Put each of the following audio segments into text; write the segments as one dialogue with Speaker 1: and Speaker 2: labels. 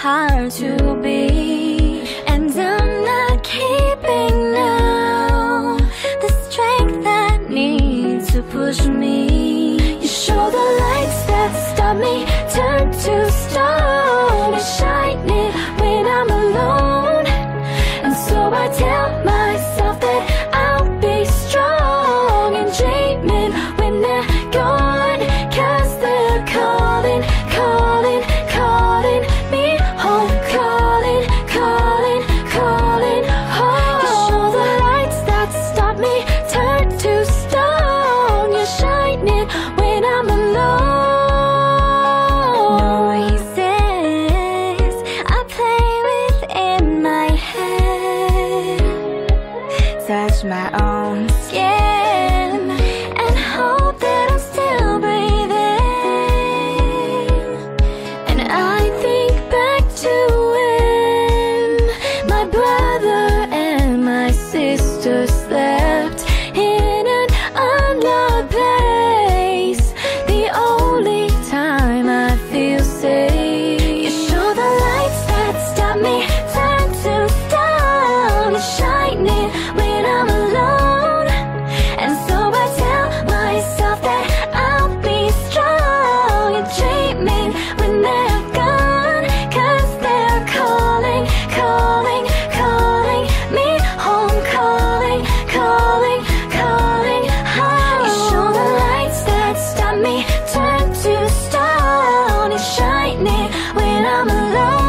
Speaker 1: hard to be, and I'm not keeping now the strength that needs to push me. You show the lights that stop me turn to stone. You're shining when I'm alone, and so I tell myself that I'll be strong and dreaming when they're gone, 'cause they're calling, calling, calling me home, calling, calling, calling home. You show the lights that stop me turn to stone. You're shining when I'm alone. Noises I play within my head, touch my own skin and hope that I'm still breathing. And I think back to when my brother and my sister slept in an unloved place, the only time I feel safe. You show the lights that stop me turn to stone. You're shining when I'm alone, and so I tell myself that I'll be strong and dreaming when they're gone, 'cause they're calling, calling, calling me home, calling, calling, calling home. You show the lights that stop me turn to stone. You're shining when I'm alone.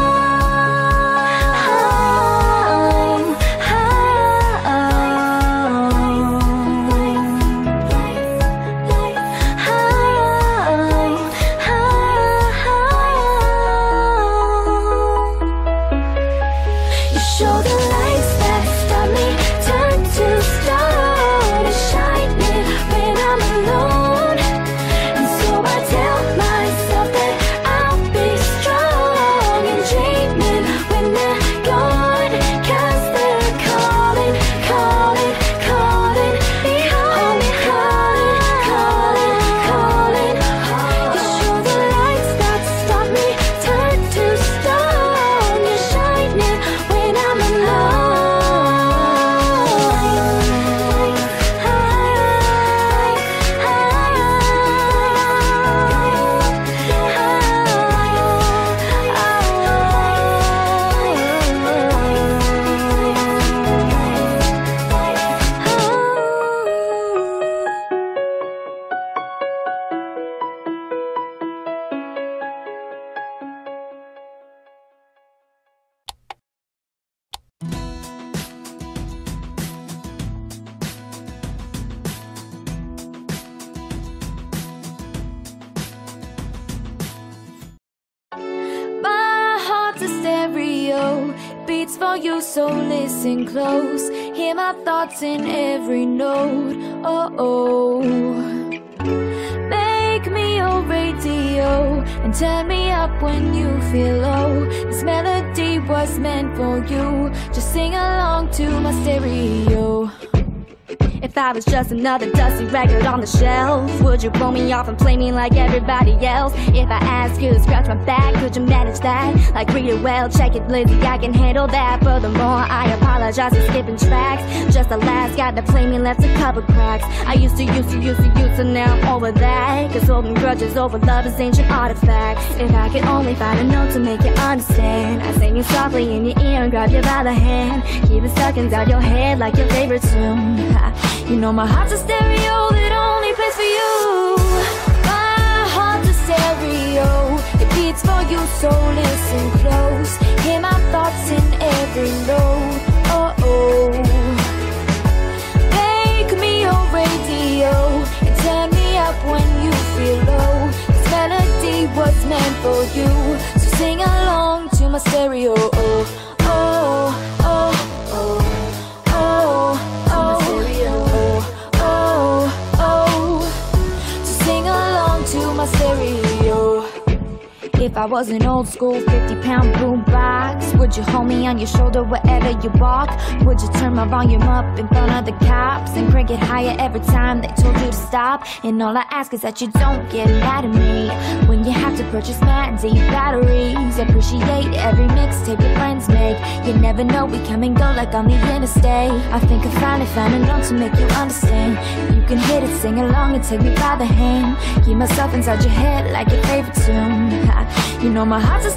Speaker 1: You show the lights that stop me turn to stone. You're shining when I'm alone, and so I tell myself that I'll be strong and dreaming when they're gone, 'cause they're calling, calling, calling me home, calling, calling, calling home. You show the lights that stop me turn to stone. You're shining when I'm alone. My heart's a stereo, beats for you, so listen close. Hear my thoughts in every note. Oh, oh. Make me your radio and turn me up when you feel low. This melody was meant for you. Just sing along to my stereo. If I was just another dusty record on the shelf, would you pull me off and play me like everybody else? If I ask you to scratch my back, could you manage that? Like really well, check it Lizzie, I can handle that. Furthermore, I apologize for skipping tracks. Just the last guy that played me left a couple cracks. I used to, so now I'm over that. 'Cause holding grudges over love is ancient artifacts. If I could only find a note to make you understand, I sing it softly in your ear and grab you by the hand. Keep it stuck inside your head like your favorite tune. You know my heart's a stereo that only plays for you. My heart's a stereo, it beats for you, so listen close. Hear my thoughts in every note. Oh, oh. Make me your radio and turn me up when you feel low. This melody was meant for you, so sing along to my stereo. Oh, oh, oh, oh. To sing along to my stereo. If I was an old school 50-pound boombox, would you hold me on your shoulder wherever you walk? Would you turn my volume up in front of the cops and crank it higher every time they told you to stop? And all I ask is that you don't get mad at me when you have to purchase Mad D batteries. Appreciate every mixtape your friends make. You never know, we come and go like on the interstate. I think I finally found a note to make you understand. You can hit it, sing along and take me by the hand. Keep myself inside your head like your favorite tune. You know my heart's a